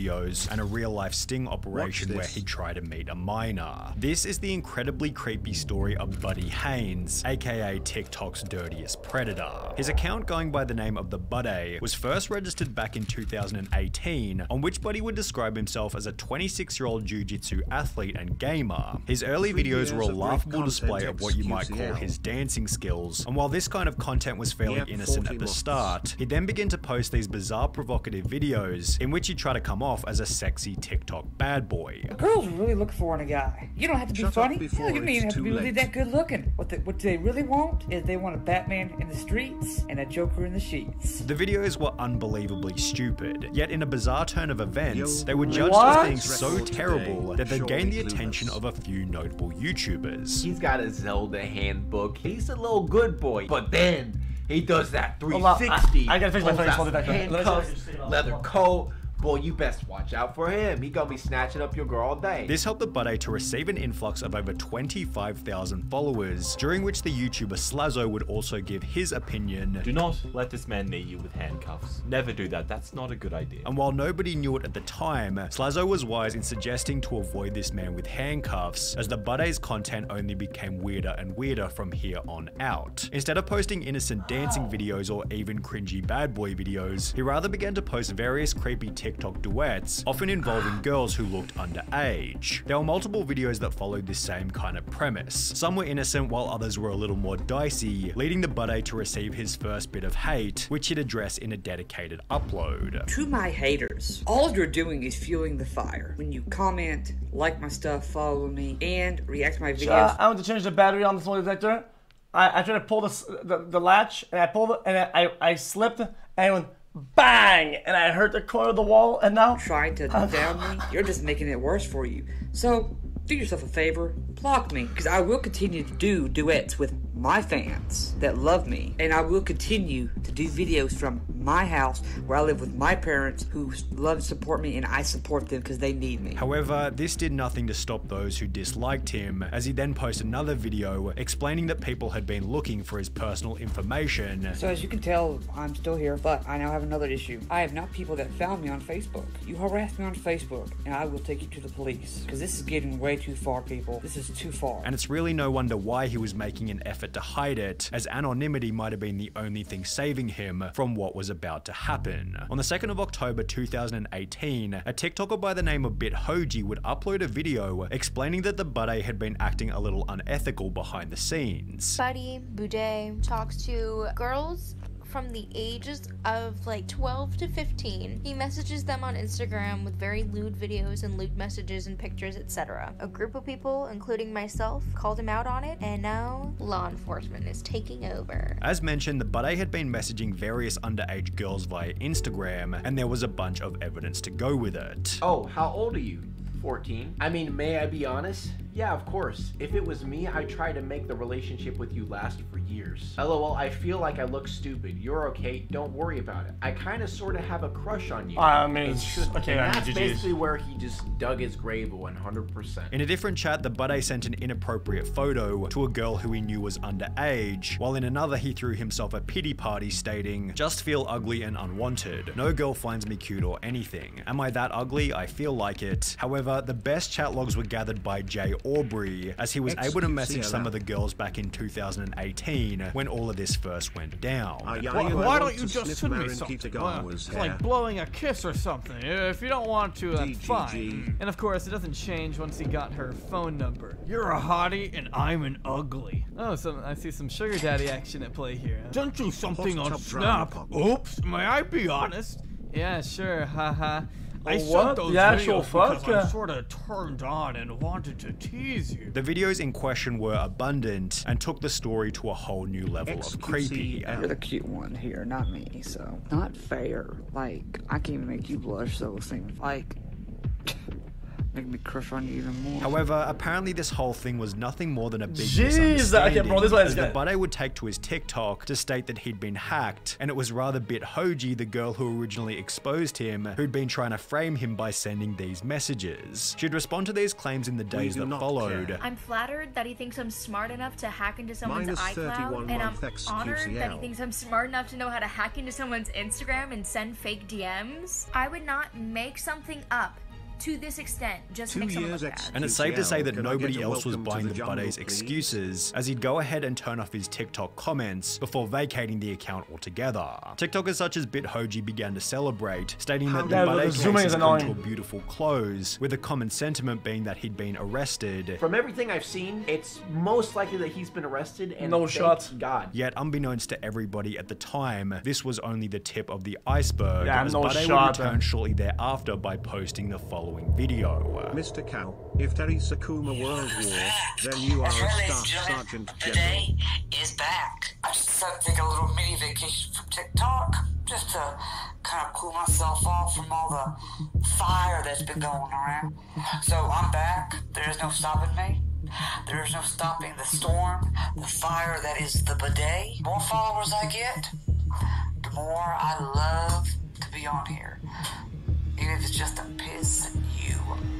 videos and a real-life sting operation where he'd try to meet a minor. This is the incredibly creepy story of Buddy Haynes, aka TikTok's dirtiest predator. His account, going by the name of the Buddy, was first registered back in 2018, on which Buddy would describe himself as a 26-year-old jiu-jitsu athlete and gamer. His early videos were a laughable display of what you might call his dancing skills, and while this kind of content was fairly innocent at the start, he then began to post these bizarre provocative videos in which he'd try to come off as a sexy TikTok bad boy. Girls really look for in a guy. You don't have to be funny. Hell, you don't even have to be really that good looking. What they really want is they want a Batman in the streets and a Joker in the sheets. The videos were unbelievably stupid, yet in a bizarre turn of events, they were judged as being so terrible that they gained the attention of a few notable YouTubers. He's got a Zelda handbook. He's a little good boy, but then he does that 360. I gotta fix my face. Handcuffs, leather coat. Boy, you best watch out for him. He gonna be snatching up your girl all day. This helped the Buddy to receive an influx of over 25,000 followers, during which the YouTuber Slazzo would also give his opinion. Do not let this man meet you with handcuffs. Never do that. That's not a good idea. And while nobody knew it at the time, Slazzo was wise in suggesting to avoid this man with handcuffs, as the Buddy's content only became weirder and weirder from here on out. Instead of posting innocent dancing videos or even cringy bad boy videos, he rather began to post various creepy TikTok duets, often involving girls who looked underage. There were multiple videos that followed this same kind of premise. Some were innocent while others were a little more dicey, leading the Buddy to receive his first bit of hate, which he'd address in a dedicated upload. To my haters, all you're doing is fueling the fire. When you comment, like my stuff, follow me, and react to my videos. I want to change the battery on the smoke detector. I tried to pull the latch, and I pulled it, and I slipped, and I went bang, and I hurt the corner of the wall, and now trying to down me, you're just making it worse for you. So do yourself a favor, block me, because I will continue to do duets with my fans that love me, and I will continue to do videos from my house where I live with my parents who love and support me, and I support them because they need me. However, this did nothing to stop those who disliked him, as he then posted another video explaining that people had been looking for his personal information. So as you can tell, I'm still here, but I now have another issue. I have not people that found me on Facebook. You harassed me on Facebook, and I will take you to the police, because this is getting way too far, people. This is too far. And it's really no wonder why he was making an effort to hide it, as anonymity might have been the only thing saving him from what was about to happen. On the 2nd of October 2018, a TikToker by the name of BitHoji would upload a video explaining that the Buddy had been acting a little unethical behind the scenes. Buddy Boudet talks to girls from the ages of like 12 to 15. He messages them on Instagram with very lewd videos and lewd messages and pictures, etc. A group of people, including myself, called him out on it, and now law enforcement is taking over. As mentioned, the Buddy had been messaging various underage girls via Instagram, and there was a bunch of evidence to go with it. Oh, how old are you? 14. I mean, may I be honest? Yeah, of course. If it was me, I'd try to make the relationship with you last for years. LOL, I feel like I look stupid. You're okay, don't worry about it. I kind of sort of have a crush on you. I mean, okay, that's basically where he just dug his grave 100%. In a different chat, the Buddy sent an inappropriate photo to a girl who he knew was underage, while in another he threw himself a pity party stating, "Just feel ugly and unwanted. No girl finds me cute or anything. Am I that ugly? I feel like it." However, the best chat logs were gathered by Jay Aubrey, as he was able to message some of the girls back in 2018 when all of this first went down. Why don't you just send me something? It's like blowing a kiss or something. If you don't want to, that's fine. And of course, it doesn't change once he got her phone number. You're a hottie and I'm an ugly. Oh, so I see some sugar daddy action at play here. Sent you something on Snap. Oops, may I be honest? Yeah, sure, haha. I sent those videos because I sort of turned on and wanted to tease you. The videos in question were abundant and took the story to a whole new level of creepy. You're the cute one here, not me, so not fair. Like, I can't even make you blush, so it seems like Make me crush on you even more. However, apparently this whole thing was nothing more than a big Jeez, misunderstanding, okay, bro, this one is as the good. buddy would take to his TikTok to state that he'd been hacked, and it was rather Bithoji, the girl who originally exposed him, who'd been trying to frame him by sending these messages. She'd respond to these claims in the days that followed. I'm flattered that he thinks I'm smart enough to hack into someone's iCloud, and I'm honored that he thinks I'm smart enough to know how to hack into someone's Instagram and send fake DMs. I would not make something up to this extent just to make someone look bad. And it's safe to say that nobody else was buying the buddy's excuses, as he'd go ahead and turn off his TikTok comments before vacating the account altogether. TikTokers such as Bithoji began to celebrate, stating that the buddy case has come to a beautiful close, with the common sentiment being that he'd been arrested. From everything I've seen, it's most likely that he's been arrested, and no shot. God. Yet, unbeknownst to everybody at the time, this was only the tip of the iceberg, yeah, as no Buddy shot, would return shortly thereafter by posting the following video. Mr. Cow, if there is Sakuma World War, then you are a staff sergeant general. The day is back. I just decided to take a little mini vacation from TikTok, just to kind of cool myself off from all the fire that's been going around. So I'm back. There is no stopping me. There is no stopping the storm, the fire that is the bidet. The more followers I get, the more I love to be on here. Even if it's just to piss you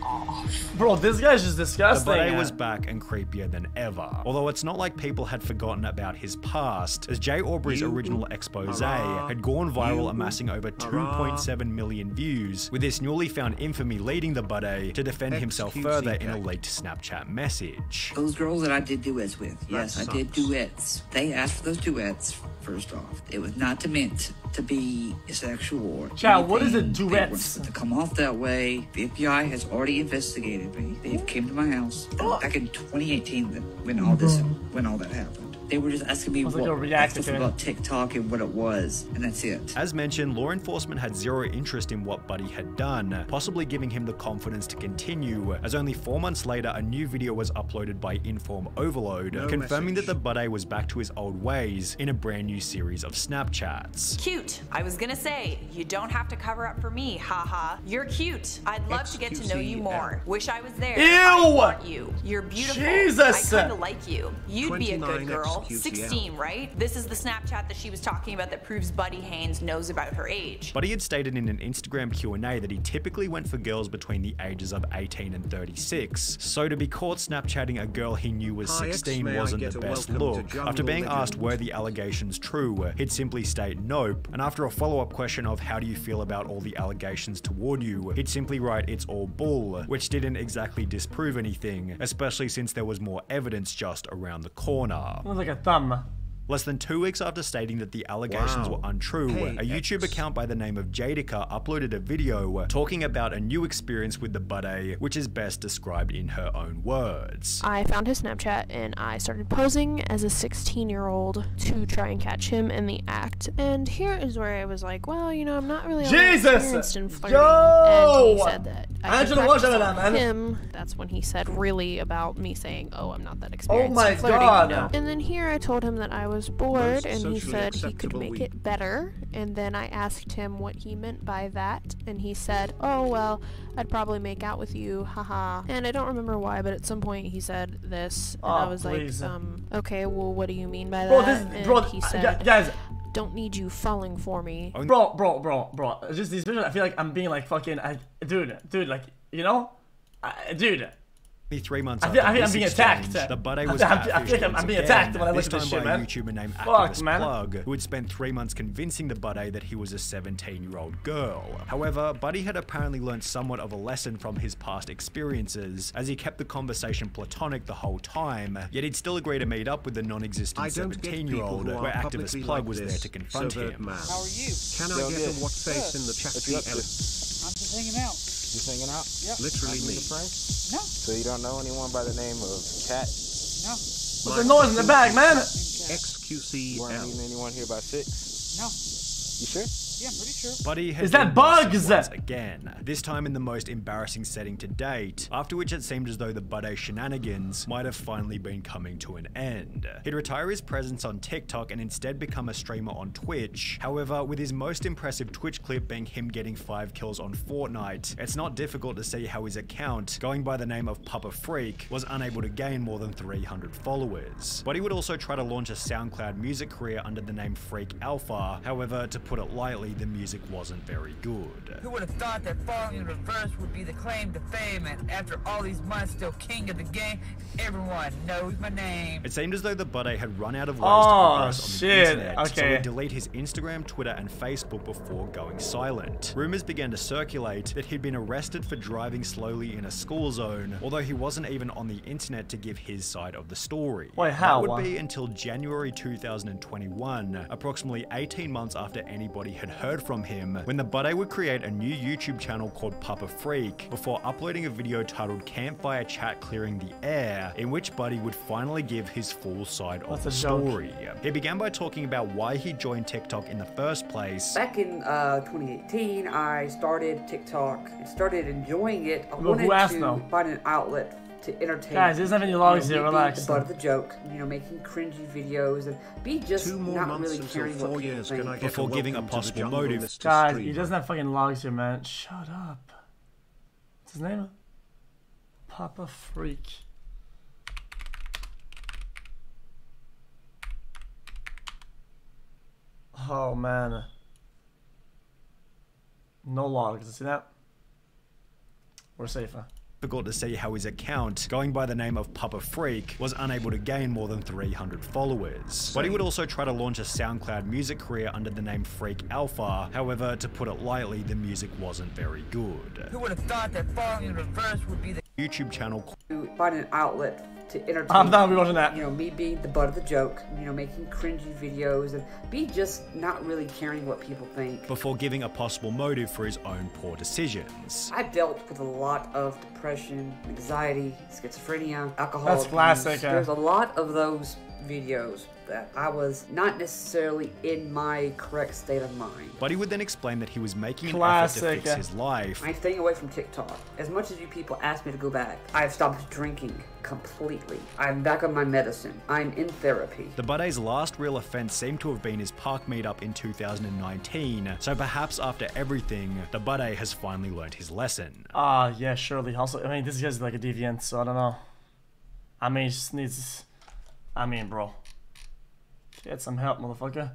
off. Bro, this guy's just disgusting. The buddy was back and creepier than ever. Although it's not like people had forgotten about his past, as Jay Aubrey's original expose had gone viral, amassing over 2.7 million views, with this newly found infamy leading the buddy to defend himself further in a leaked Snapchat message. Those girls that I did duets with, yes, I did duets. They asked for those duets. First off, it was not meant to be sexual or Child, what is it, duets? To come off that way. The FBI has already investigated me. They came to my house back in 2018 when all that happened. They were just asking me what about TikTok and what it was, and that's it. As mentioned, law enforcement had zero interest in what Buddy had done, possibly giving him the confidence to continue, as only 4 months later a new video was uploaded by Inform Overload, confirming that the Buddy was back to his old ways in a brand new series of Snapchats. Cute. I was gonna say, you don't have to cover up for me, haha. You're cute. I'd love to get to know you more. Wish I was there. Ew! I want you. You're beautiful. Jesus! I kinda like you. You'd be a good girl. 16, right? This is the Snapchat that she was talking about that proves Buddy Haynes knows about her age. Buddy had stated in an Instagram Q&A that he typically went for girls between the ages of 18 and 36. So to be caught Snapchatting a girl he knew was 16 wasn't the best look. After being asked were the allegations true, he'd simply state nope, and after a follow-up question of how do you feel about all the allegations toward you, he'd simply write it's all bull, which didn't exactly disprove anything, especially since there was more evidence just around the corner. Looks like a thumb. Less than 2 weeks after stating that the allegations were untrue, a YouTube account by the name of Jadica uploaded a video talking about a new experience with the buddy, which is best described in her own words. I found his Snapchat and I started posing as a 16-year-old to try and catch him in the act. And here is where I was like, well, you know, I'm not really experienced in flirting. And he said that I could practice on him. That's when he said really about me saying, oh, I'm not that experienced in flirting. You know? And then here I told him that I was bored and he said he could make it better, and then I asked him what he meant by that, and he said, oh well, I'd probably make out with you, haha. And I don't remember why, but at some point he said this, and I was like, okay, well what do you mean by that? And he said, guys, don't need you falling for me. Bro, just these videos, I feel like I'm being like fucking, dude, like, you know, dude. 3 months I think I'm being attacked. The buddy was I feel like I'm being attacked when I look at this shit, man. This time by a YouTuber named Activist Plug, who had spent 3 months convincing the buddy that he was a 17-year-old girl. However, Buddy had apparently learned somewhat of a lesson from his past experiences, as he kept the conversation platonic the whole time, yet he'd still agree to meet up with the non-existent 17-year-old, where Activist Plug was there to confront him. How are you? Can I get a watch face in the chat? I'm just hanging out. Just hanging out? Yeah. Literally me. No. So you don't know anyone by the name of Cat? No. What's the noise in the bag, man? xQc. You weren't meeting anyone here by 6? No. You sure? Yeah, I'm pretty sure. Buddy had Is that been bugs? once again, this time in the most embarrassing setting to date, after which it seemed as though the Buddy shenanigans might have finally been coming to an end. He'd retire his presence on TikTok and instead become a streamer on Twitch. However, with his most impressive Twitch clip being him getting 5 kills on Fortnite, it's not difficult to see how his account, going by the name of Papa Freak, was unable to gain more than 300 followers. Buddy would also try to launch a SoundCloud music career under the name Freak Alpha. However, to put it lightly, the music wasn't very good. Who would have thought that falling in reverse would be the claim to fame, and after all these months still king of the game? Everyone knows my name. It seemed as though the Buddy had run out of ways to progress on the internet, so he'd delete his Instagram, Twitter, and Facebook before going silent. Rumors began to circulate that he'd been arrested for driving slowly in a school zone, although he wasn't even on the internet to give his side of the story. Wait, how? That would be until January 2021, approximately 18 months after anybody had heard from him, when the Buddy would create a new YouTube channel called Papa Freak before uploading a video titled Campfire Chat Clearing the Air, in which Buddy would finally give his full side of the story. He began by talking about why he joined TikTok in the first place. Back in 2018, I started TikTok and started enjoying it. I wanted to find an outlet to entertain. Guys, there's not any logs here, relax. The butt of the joke, making cringy videos and be just not really caring what people think. Before giving a possible motive. Guys, he doesn't have fucking logs here, man. Shut up. What's his name? Papa Freak. Oh man. No logs, see that? We're safer. Difficult to see how his account, going by the name of Papa Freak, was unable to gain more than 300 followers. But he would also try to launch a SoundCloud music career under the name Freak Alpha. However, to put it lightly, the music wasn't very good. Who would have thought that falling in reverse would be the YouTube channel to find an outlet to entertain. I'm not watching that. Me being the butt of the joke, making cringy videos and be just not really caring what people think. Before giving a possible motive for his own poor decisions. I've dealt with a lot of depression, anxiety, schizophrenia, alcohol That's abuse. classic. There's a lot of those videos that I was not necessarily in my correct state of mind. But he would then explain that he was making an effort to fix his life. I'm staying away from TikTok. As much as you people ask me to go back, I've stopped drinking completely. I'm back on my medicine. I'm in therapy. The Buddy's last real offense seemed to have been his park meetup in 2019, so perhaps after everything, the Buddy has finally learned his lesson. Yeah, surely. Also, I mean, this guy's like a deviant, so I don't know. I mean, he just needs... I mean, bro. Get some help, motherfucker.